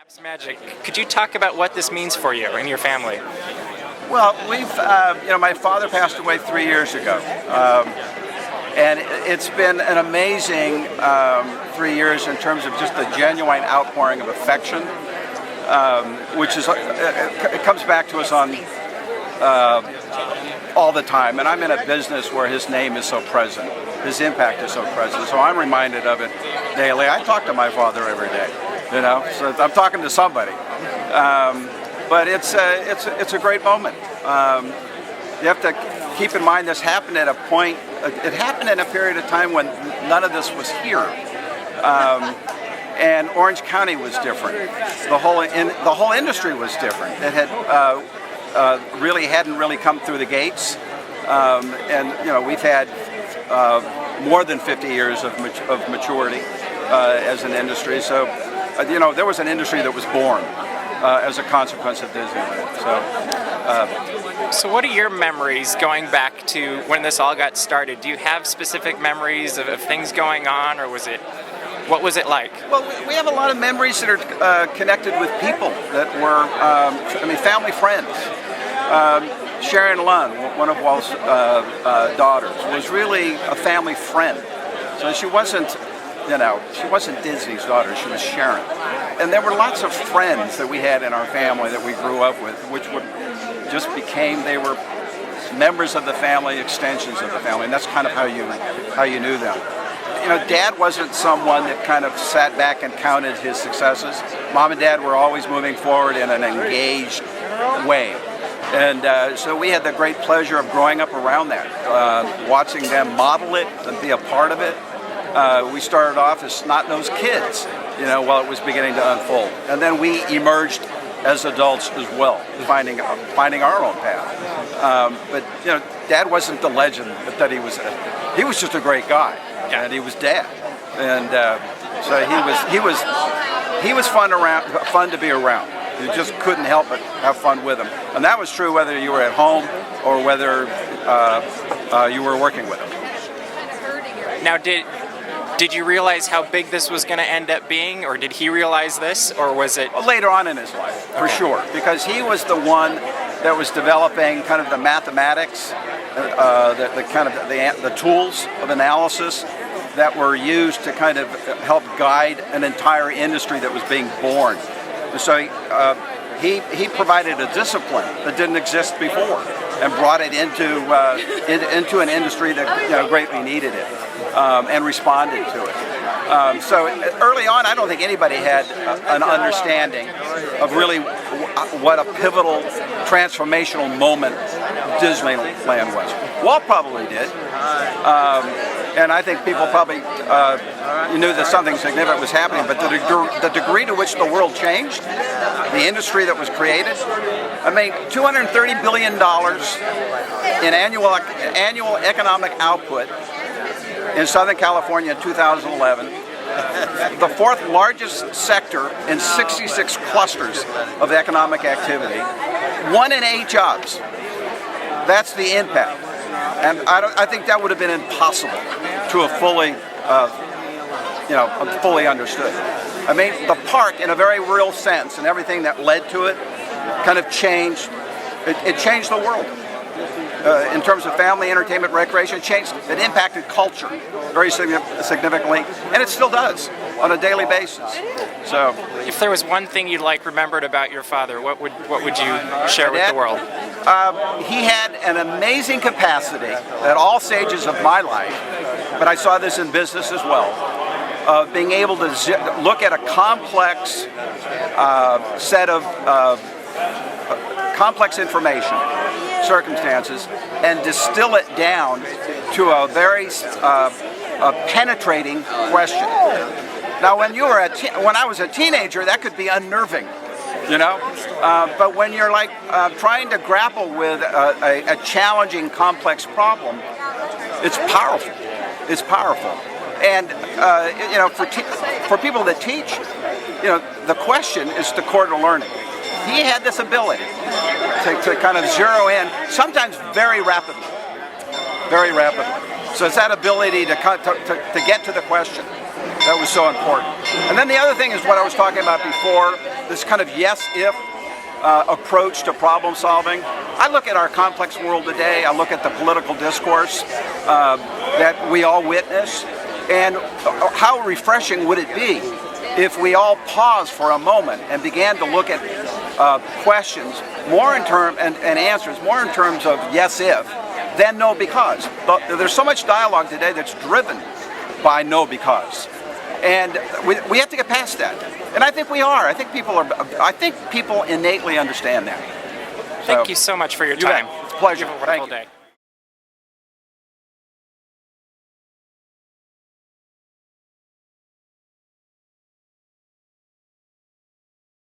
DAPs Magic. Could you talk about what this means for you and your family? Well, my father passed away 3 years ago, and it's been an amazing 3 years in terms of just the genuine outpouring of affection, which is it comes back to us on all the time. And I'm in a business where his name is so present, his impact is so present, so I'm reminded of it daily. I talk to my father every day, so I'm talking to somebody. But it's a great moment. You have to keep in mind this happened at a point. It happened in a period of time when none of this was here, and Orange County was different. The whole industry was different. It had hadn't really come through the gates, and we've had more than 50 years of maturity as an industry. So there was an industry that was born as a consequence of Disneyland. So what are your memories going back to when this all got started? Do you have specific memories of things going on, or what was it like? Well, we have a lot of memories that are connected with people that were, family friends. Sharon Lunn, one of Walt's daughters, was really a family friend. So she wasn't Disney's daughter, she was Sharon. And there were lots of friends that we had in our family that we grew up with, which they were members of the family, extensions of the family, and that's kind of how you knew them. Dad wasn't someone that kind of sat back and counted his successes. Mom and Dad were always moving forward in an engaged way. And so we had the great pleasure of growing up around that, watching them model it and be a part of it. We started off as snot-nosed kids, while it was beginning to unfold. And then we emerged as adults as well, finding our own path. But Dad wasn't the legend that he was. He was just a great guy, and he was Dad. And so he was fun to be around. You just couldn't help but have fun with him. And that was true whether you were at home or whether you were working with him. Now, did you realize how big this was going to end up being, or did he realize this, or was it? Well, later on in his life, for sure, because he was the one that was developing kind of the mathematics, the tools of analysis that were used to kind of help guide an entire industry that was being born. So he provided a discipline that didn't exist before, and brought it into an industry that greatly needed it and responded to it. So early on, I don't think anybody had an understanding of really what a pivotal, transformational moment Disneyland was. Walt probably did. And I think people probably knew that something significant was happening, but the degree to which the world changed, the industry that was created, $230 billion in annual economic output in Southern California in 2011, the fourth largest sector in 66 clusters of economic activity, 1 in 8 jobs. That's the impact. And I think that would have been impossible to have fully understood. The park, in a very real sense, and everything that led to it, kind of changed. It changed the world in terms of family entertainment, recreation. It impacted culture very significantly, and it still does on a daily basis. So, if there was one thing you'd like remembered about your father, what would you share with the world? He had an amazing capacity at all stages of my life, but I saw this in business as well, of being able to look at a complex set of complex information, circumstances, and distill it down to a very penetrating question. Now, when I was a teenager, that could be unnerving. But when you're trying to grapple with a challenging, complex problem, it's powerful. It's powerful. And for people that teach, the question is the core to learning. He had this ability to kind of zero in, sometimes very rapidly. So it's that ability to get to the question that was so important. And then the other thing is what I was talking about before, this kind of yes-if approach to problem solving. I look at our complex world today, I look at the political discourse that we all witness, and how refreshing would it be if we all paused for a moment and began to look at questions more in terms and answers more in terms of yes if than no because. But there's so much dialogue today that's driven by no because, and we have to get past that. And I think we are. I think people innately understand that. Thank you so much for your time. Bet. It's a pleasure. You have a wonderful day.